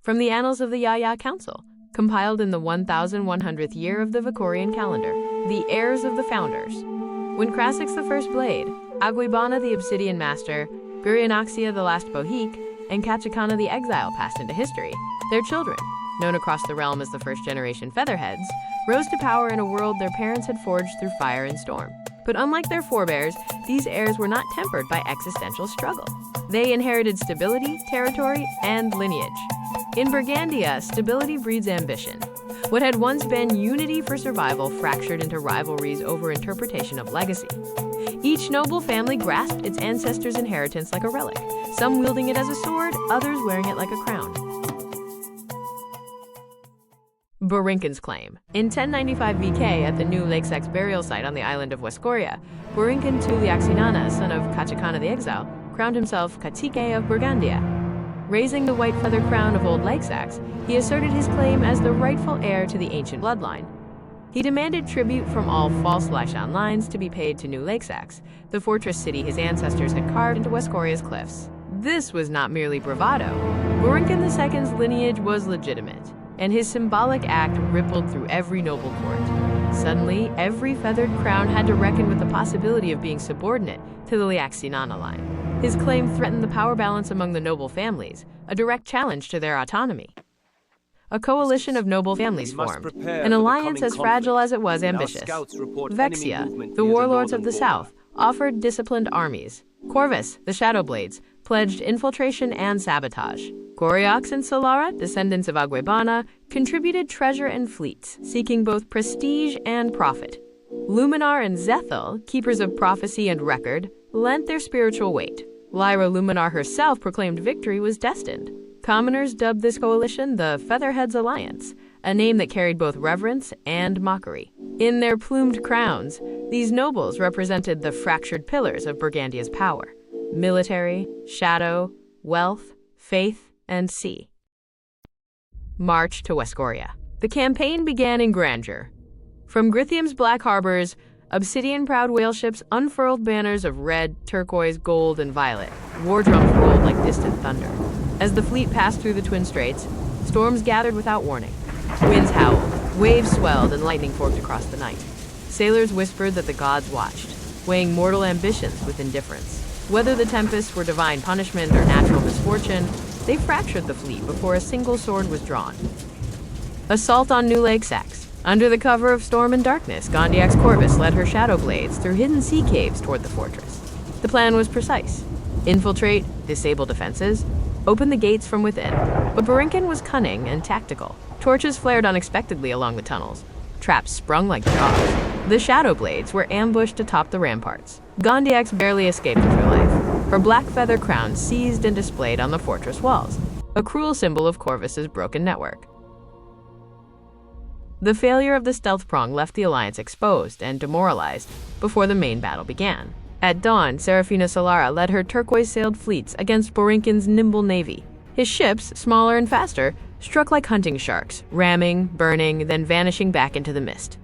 From the Annals of the Yaya Council, compiled in the 1100th year of the Weskorian calendar, the heirs of the founders. When Krassux the First Blade, Agüeybaná the Obsidian Master, Gurionaxia the Last Bohíque, and Cacicaná the Exile passed into history, their children, known across the realm as the first-generation Featherheads, rose to power in a world their parents had forged through fire and storm. But unlike their forebears, these heirs were not tempered by existential struggle. They inherited stability, territory, and lineage. In Burghandia, stability breeds ambition. What had once been unity for survival fractured into rivalries over interpretation of legacy. Each noble family grasped its ancestors' inheritance like a relic, some wielding it as a sword, others wearing it like a crown. Borinken's claim. In 1095 VK, at the new Laixax burial site on the island of Weskoria, Borinken II Liaxinana, son of Cacicaná the Exile, crowned himself Cacique of Burghandia. Raising the white feather crown of Old Laixax, he asserted his claim as the rightful heir to the ancient bloodline. He demanded tribute from all false Laixan lines to be paid to New Laixax, the fortress city his ancestors had carved into Weskoria's cliffs. This was not merely bravado. Borinken II's lineage was legitimate, and his symbolic act rippled through every noble court. Suddenly, every feathered crown had to reckon with the possibility of being subordinate to the Liaxinana line. His claim threatened the power balance among the noble families, a direct challenge to their autonomy. A coalition of noble families formed, an alliance as fragile as it was ambitious. Vexia, the warlords of the south, offered disciplined armies. Corvus, the Shadowblades, pledged infiltration and sabotage. Gurionaxia and Solara, descendants of Agüeybaná, contributed treasure and fleets, seeking both prestige and profit. Luminar and Zethel, keepers of prophecy and record, lent their spiritual weight. Lyra Luminar herself proclaimed victory was destined. Commoners dubbed this coalition the Featherheads Alliance, a name that carried both reverence and mockery. In their plumed crowns, these nobles represented the fractured pillars of Burghandia's power: military, shadow, wealth, faith, and sea. March to Weskoria. The campaign began in grandeur. From Grithium's black harbors, obsidian-proud whale ships unfurled banners of red, turquoise, gold, and violet. War drums rolled like distant thunder. As the fleet passed through the Twin Straits, storms gathered without warning. Winds howled, waves swelled, and lightning forked across the night. Sailors whispered that the gods watched, weighing mortal ambitions with indifference. Whether the tempests were divine punishment or natural misfortune, they fractured the fleet before a single sword was drawn. Assault on New Laixax. Under the cover of storm and darkness, Gondiax Corvus led her shadow blades through hidden sea caves toward the fortress. The plan was precise: infiltrate, disable defenses, open the gates from within. But Borinken was cunning and tactical. Torches flared unexpectedly along the tunnels. Traps sprung like jaws. The shadow blades were ambushed atop the ramparts. Gondiax barely escaped with her life, her black feather crown seized and displayed on the fortress walls, a cruel symbol of Corvus's broken network. The failure of the stealth prong left the alliance exposed and demoralized before the main battle began. At dawn, Serafina Solara led her turquoise-sailed fleets against Borinken's nimble navy. His ships, smaller and faster, struck like hunting sharks, ramming, burning, then vanishing back into the mist.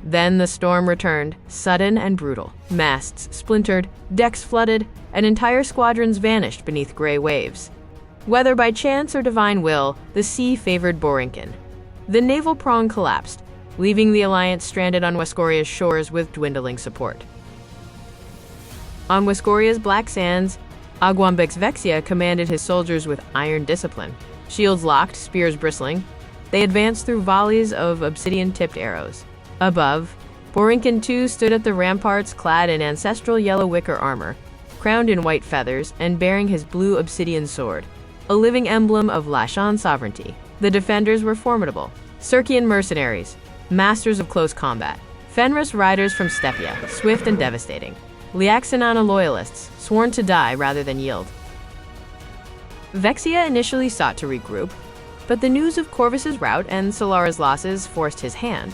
Then the storm returned, sudden and brutal. Masts splintered, decks flooded, and entire squadrons vanished beneath gray waves. Whether by chance or divine will, the sea favored Borinken. The naval prong collapsed, leaving the alliance stranded on Weskoria's shores with dwindling support. On Weskoria's black sands, Agüeybaná Vexia commanded his soldiers with iron discipline. Shields locked, spears bristling, they advanced through volleys of obsidian-tipped arrows. Above, Borinken II stood at the ramparts clad in ancestral yellow wicker armor, crowned in white feathers and bearing his blue obsidian sword, a living emblem of Laixan sovereignty. The defenders were formidable: Circean mercenaries, masters of close combat, Fenris riders from Stepia, swift and devastating, Liaxinana loyalists, sworn to die rather than yield. Vexia initially sought to regroup, but the news of Corvus's rout and Solara's losses forced his hand.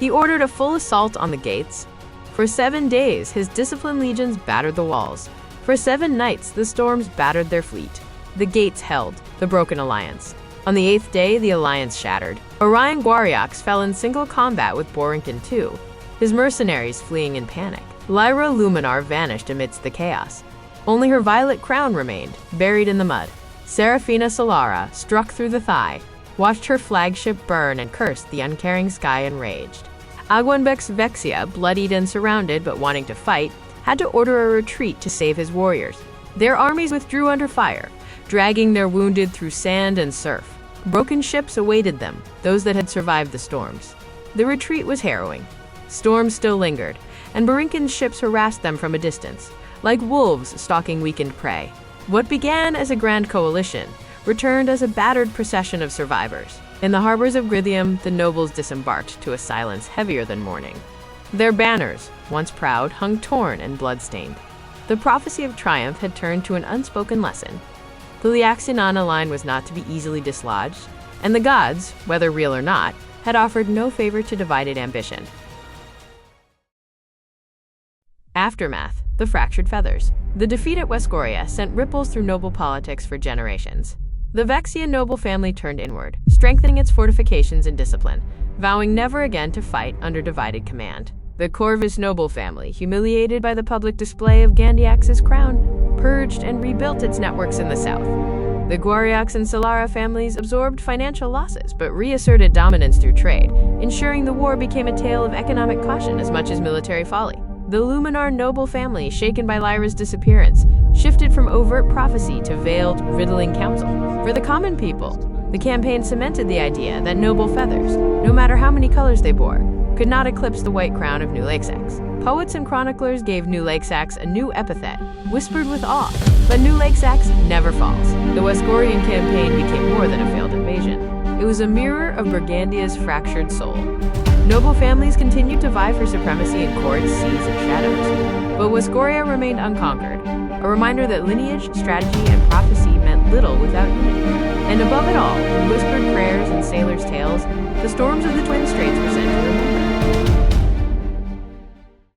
He ordered a full assault on the gates. For 7 days, his disciplined legions battered the walls. For 7 nights, the storms battered their fleet. The gates held the broken alliance. On the 8th day, the alliance shattered. Orion Gurionaxia fell in single combat with Borinken II, his mercenaries fleeing in panic. Lyra Luminar vanished amidst the chaos. Only her violet crown remained, buried in the mud. Serafina Solara, struck through the thigh, watched her flagship burn and cursed the uncaring sky enraged. Agüeybaná, bloodied and surrounded but wanting to fight, had to order a retreat to save his warriors. Their armies withdrew under fire, dragging their wounded through sand and surf. Broken ships awaited them, those that had survived the storms. The retreat was harrowing. Storms still lingered, and Borinken's ships harassed them from a distance, like wolves stalking weakened prey. What began as a grand coalition returned as a battered procession of survivors. In the harbors of Grithium, the nobles disembarked to a silence heavier than mourning. Their banners, once proud, hung torn and blood-stained. The prophecy of triumph had turned to an unspoken lesson. The Liaxinana line was not to be easily dislodged, and the gods, whether real or not, had offered no favor to divided ambition. Aftermath: the fractured feathers. The defeat at Weskoria sent ripples through noble politics for generations. The Vexian noble family turned inward, strengthening its fortifications and discipline, vowing never again to fight under divided command. The Corvus noble family, humiliated by the public display of Gandiax's crown, purged and rebuilt its networks in the south. The Gurionaxia and Solara families absorbed financial losses but reasserted dominance through trade, ensuring the war became a tale of economic caution as much as military folly. The Luminar noble family, shaken by Lyra's disappearance, shifted from overt prophecy to veiled, riddling counsel. For the common people, the campaign cemented the idea that noble feathers, no matter how many colors they bore, could not eclipse the white crown of New Laixax. Poets and chroniclers gave New Laixax a new epithet, whispered with awe, but New Laixax never falls. The Weskorian campaign became more than a failed invasion. It was a mirror of Burghandia's fractured soul. Noble families continued to vie for supremacy in courts, seas, and shadows, but Weskoria remained unconquered, a reminder that lineage, strategy, and prophecy meant little without unity. And above it all, in whispered prayers and sailors' tales, the storms of the Twin Straits were sent to